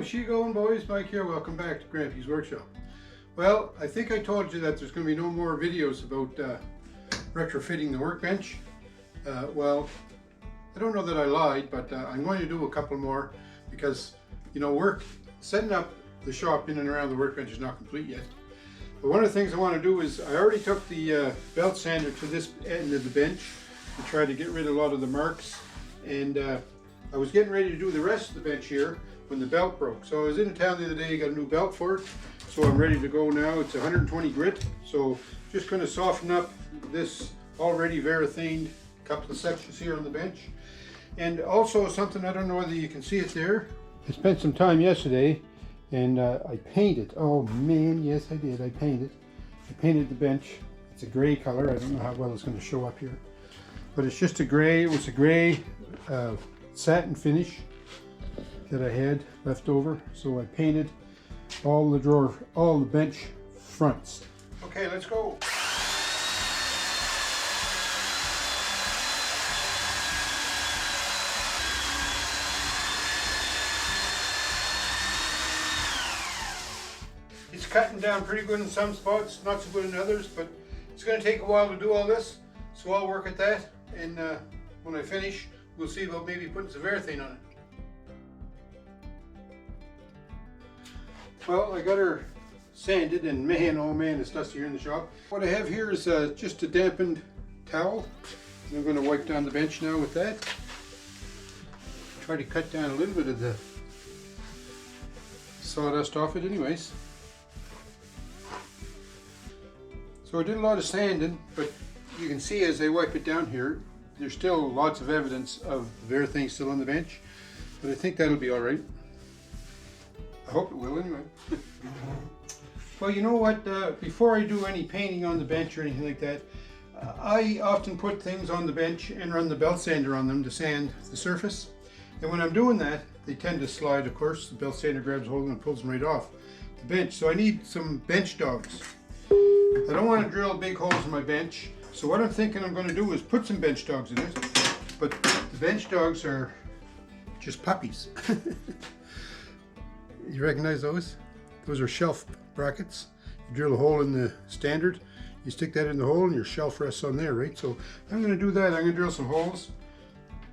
How's she going, boys? Mike here. Welcome back to Grampie's workshop. Well, I think I told you that there's going to be no more videos about retrofitting the workbench. Well, I don't know that I lied, but I'm going to do a couple more because, you know, setting up the shop in and around the workbench is not complete yet. But one of the things I want to do is I already took the belt sander to this end of the bench to try to get rid of a lot of the marks, and I was getting ready to do the rest of the bench here when the belt broke. So I was in town the other day, got a new belt for it, so I'm ready to go now. It's 120 grit, so just going to soften up this already Varathane couple of sections here on the bench. And also something, I don't know whether you can see it there, I spent some time yesterday and I painted. Oh man, yes I did, I painted the bench. It's a gray color. I don't know how well it's going to show up here, but it's just a gray. It was a gray satin finish that I had left over, so I painted all the bench fronts. Okay, let's go. It's cutting down pretty good in some spots, not so good in others, but it's going to take a while to do all this, so I'll work at that, and when I finish, we'll see about maybe putting some Varathane on it. Well, I got her sanded, and man, oh man, it's dusty here in the shop. What I have here is just a dampened towel. And I'm going to wipe down the bench now with that. Try to cut down a little bit of the sawdust off it anyways. So I did a lot of sanding, but you can see as I wipe it down here, there's still lots of evidence of Varathane still on the bench, but I think that'll be all right. I hope it will anyway. Well, you know what, before I do any painting on the bench or anything like that, I often put things on the bench and run the belt sander on them to sand the surface. And when I'm doing that, they tend to slide, of course. The belt sander grabs hold and pulls them right off the bench. So I need some bench dogs. I don't want to drill big holes in my bench. So what I'm thinking I'm going to do is put some bench dogs in it. But the bench dogs are just puppies. You recognize those? Those are shelf brackets. You drill a hole in the standard, you stick that in the hole and your shelf rests on there, right? So I'm going to do that. I'm going to drill some holes,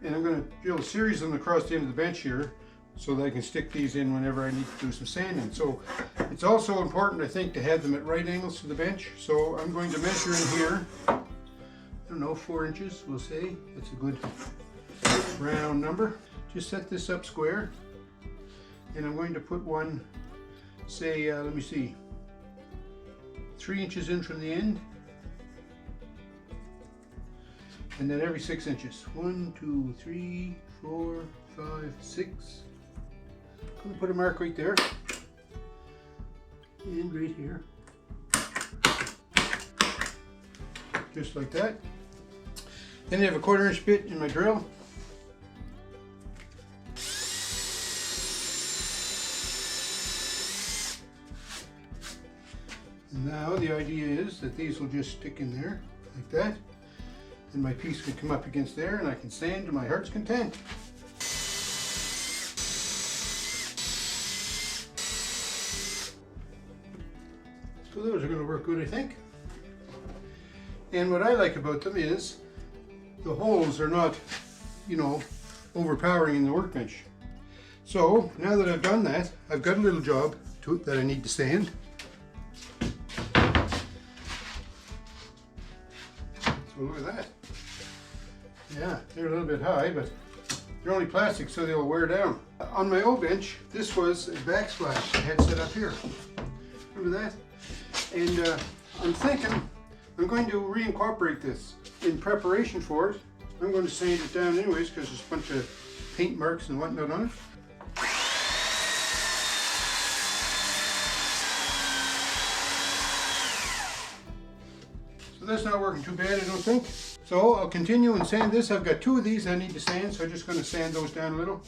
and I'm going to drill a series of them across the end of the bench here so that I can stick these in whenever I need to do some sanding. So it's also important, I think, to have them at right angles to the bench. So I'm going to measure in here, I don't know, 4 inches, we'll say. That's a good round number. Just set this up square. And I'm going to put one, say, let me see, 3 inches in from the end. And then every 6 inches. 1, 2, 3, 4, 5, 6. I'm going to put a mark right there. And right here. Just like that. Then I have a 1/4 inch bit in my drill. Now the idea is that these will just stick in there like that, and my piece can come up against there and I can sand to my heart's content. So those are going to work good, I think. And what I like about them is the holes are not, you know, overpowering in the workbench. So now that I've done that, I've got a little job that I need to sand. So look at that. Yeah, they're a little bit high, but they're only plastic, so they'll wear down. On my old bench, this was a backsplash I had set up here. Remember that? And I'm thinking I'm going to reincorporate this. In preparation for it, I'm going to sand it down anyways because there's a bunch of paint marks and whatnot on it. That's not working too bad, I don't think. So I'll continue and sand this. I've got 2 of these I need to sand, so I'm just going to sand those down a little.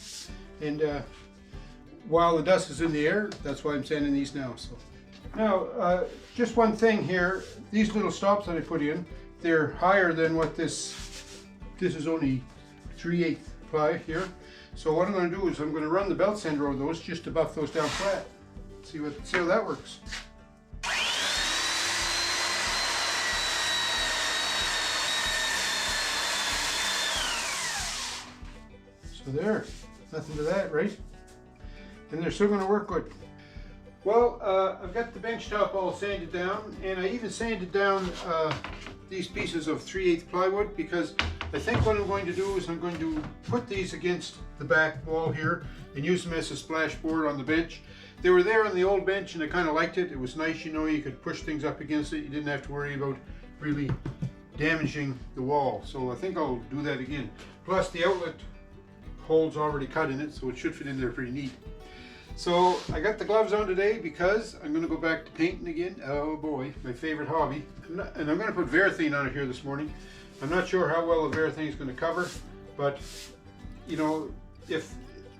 And while the dust is in the air, that's why I'm sanding these now. So now, just one thing here. These little stops that I put in, they're higher than what this is only 3/8 ply here. So what I'm going to do is I'm going to run the belt sander over those just to buff those down flat. See how that works. So there, nothing to that, right? And they're still going to work good. Well, I've got the bench top all sanded down, and I even sanded down these pieces of 3/8 plywood, because I think what I'm going to do is I'm going to put these against the back wall here and use them as a splash board on the bench. They were there on the old bench and I kind of liked it. It was nice, you know, you could push things up against it. You didn't have to worry about really damaging the wall. So I think I'll do that again. Plus the outlet hole's already cut in it, so it should fit in there pretty neat. So I got the gloves on today because I'm going to go back to painting again. Oh boy, my favorite hobby. And I'm going to put Varathane on it here this morning. I'm not sure how well the Varathane is going to cover, but you know, if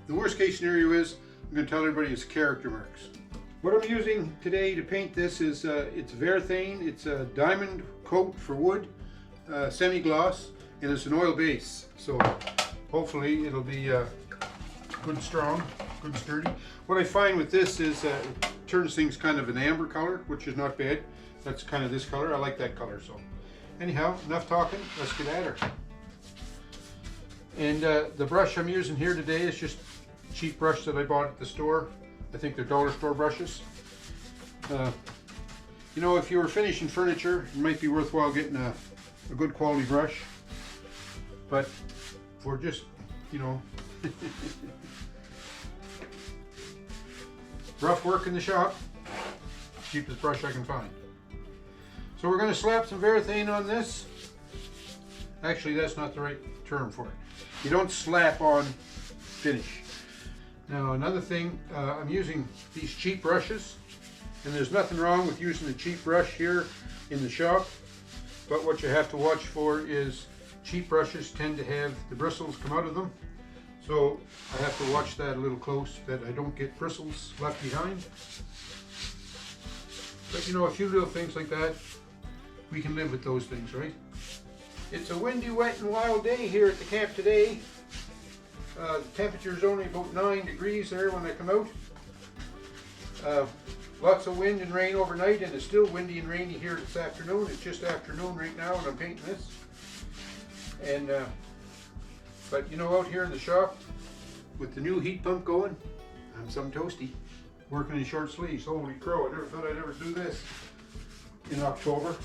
the worst case scenario is, I'm going to tell everybody it's character marks. What I'm using today to paint this is it's Varathane. It's a diamond coat for wood, semi-gloss, and it's an oil base. So hopefully it'll be good and strong, good and sturdy. What I find with this is it turns things kind of an amber color, which is not bad. That's kind of this color. I like that color. So anyhow, enough talking. Let's get at her. And the brush I'm using here today is just a cheap brush that I bought at the store. I think they're dollar store brushes. You know, if you were finishing furniture, it might be worthwhile getting a good quality brush. But for just, you know, rough work in the shop, cheapest brush I can find. So we're going to slap some Varathane on this. Actually, that's not the right term for it. You don't slap on finish. Now another thing, I'm using these cheap brushes, and there's nothing wrong with using a cheap brush here in the shop, but what you have to watch for is cheap brushes tend to have the bristles come out of them. So I have to watch that a little close, that I don't get bristles left behind. But you know, a few little things like that, we can live with those things, right? It's a windy, wet, and wild day here at the camp today. The temperature is only about 9 degrees there when I come out. Lots of wind and rain overnight, and it's still windy and rainy here this afternoon. It's just afternoon right now and I'm painting this. And but you know, out here in the shop with the new heat pump going, I'm some toasty. Working in short sleeves. Holy crow, I never thought I'd ever do this in October.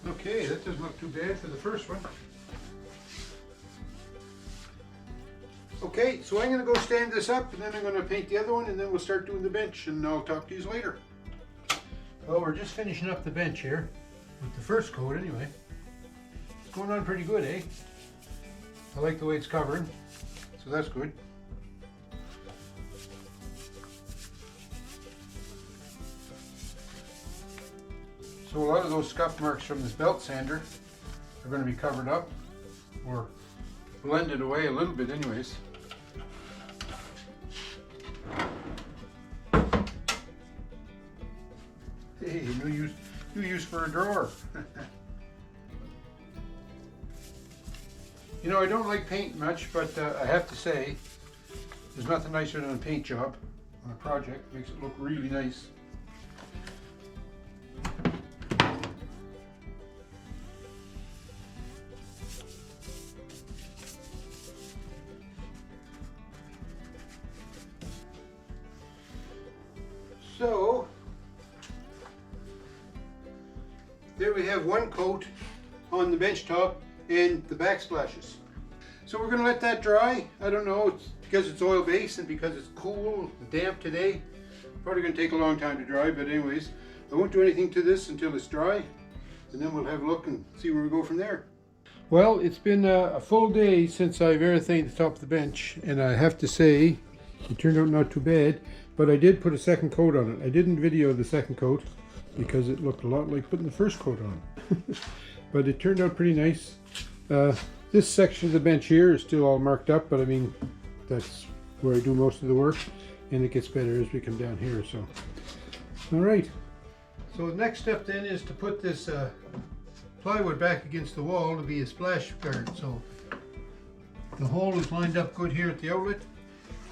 Okay, that doesn't look too bad for the first one. Okay, so I'm going to go stand this up and then I'm going to paint the other one and then we'll start doing the bench and I'll talk to you later. Well, we're just finishing up the bench here with the first coat anyway. It's going on pretty good, eh? I like the way it's covering, so that's good. So a lot of those scuff marks from this belt sander are going to be covered up or blended away a little bit anyways. Hey, new use for a drawer. You know, I don't like paint much, but I have to say, there's nothing nicer than a paint job on a project. It makes it look really nice. So, there we have one coat on the bench top and the backsplashes. So we're going to let that dry. I don't know, it's because it's oil based and because it's cool and damp today. Probably going to take a long time to dry, but anyways, I won't do anything to this until it's dry, and then we'll have a look and see where we go from there. Well, it's been a full day since I Varathaned the top of the bench, and I have to say, it turned out not too bad, but I did put a second coat on it. I didn't video the second coat because it looked a lot like putting the first coat on. But it turned out pretty nice. This section of the bench here is still all marked up, but I mean, that's where I do most of the work, and it gets better as we come down here, so. All right. So the next step then is to put this plywood back against the wall to be a splash guard. So The hole is lined up good here at the outlet,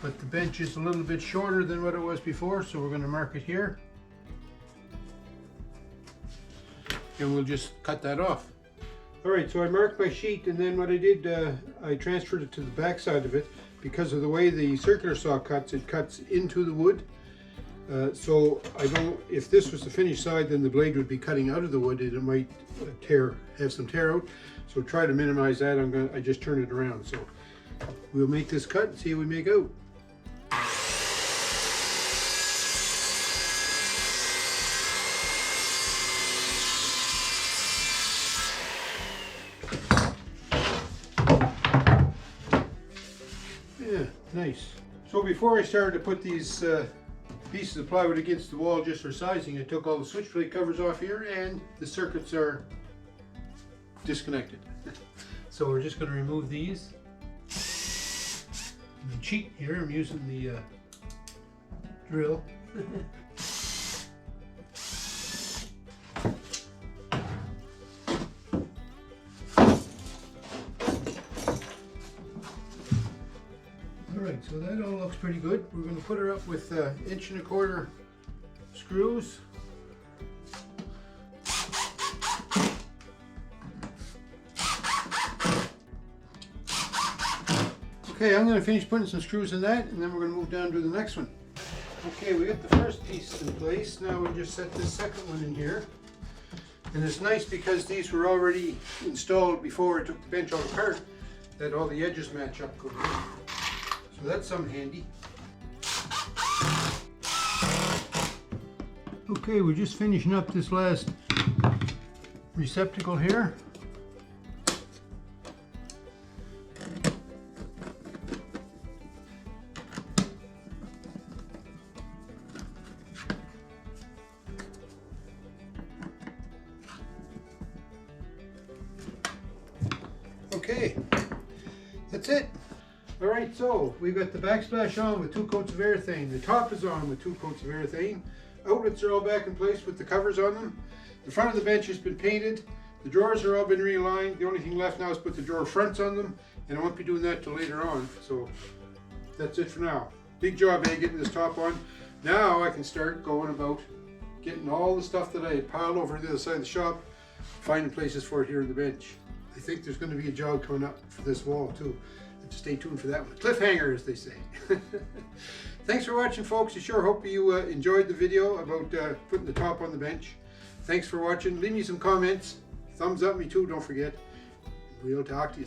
but the bench is a little bit shorter than what it was before, so we're going to mark it here. And we'll just cut that off. Alright, so I marked my sheet, and then what I did, I transferred it to the back side of it. Because of the way the circular saw cuts, it cuts into the wood. So I don't, if this was the finished side, then the blade would be cutting out of the wood and it might have some tear out. So try to minimize that. I just turn it around. So we'll make this cut and see how we make out. Yeah, nice. So before I started to put these pieces of plywood against the wall just for sizing, I took all the switch plate covers off here and the circuits are disconnected. So we're just going to remove these. And cheat here, I'm using the drill. Alright, so that all looks pretty good. We're going to put her up with 1.25" screws. Okay, I'm going to finish putting some screws in that, and then we're going to move down to the next one. Okay, we got the first piece in place. Now we'll just set this second one in here. And it's nice because these were already installed before I took the bench all apart, that all the edges match up good. So that's some handy. Okay, we're just finishing up this last receptacle here. Okay, that's it. Alright, so we've got the backsplash on with 2 coats of Varathane. The top is on with 2 coats of Varathane. Outlets are all back in place with the covers on them. The front of the bench has been painted. The drawers are all been realigned. The only thing left now is put the drawer fronts on them, and I won't be doing that till later on. So that's it for now. Big job, getting this top on. Now I can start going about getting all the stuff that I had piled over the other side of the shop, finding places for it here in the bench. I think there's going to be a job coming up for this wall too. Stay tuned for that one. Cliffhanger, as they say. Thanks for watching, folks. I sure hope you enjoyed the video about putting the top on the bench. Thanks for watching. Leave me some comments. Thumbs up me too, don't forget. We'll talk to you.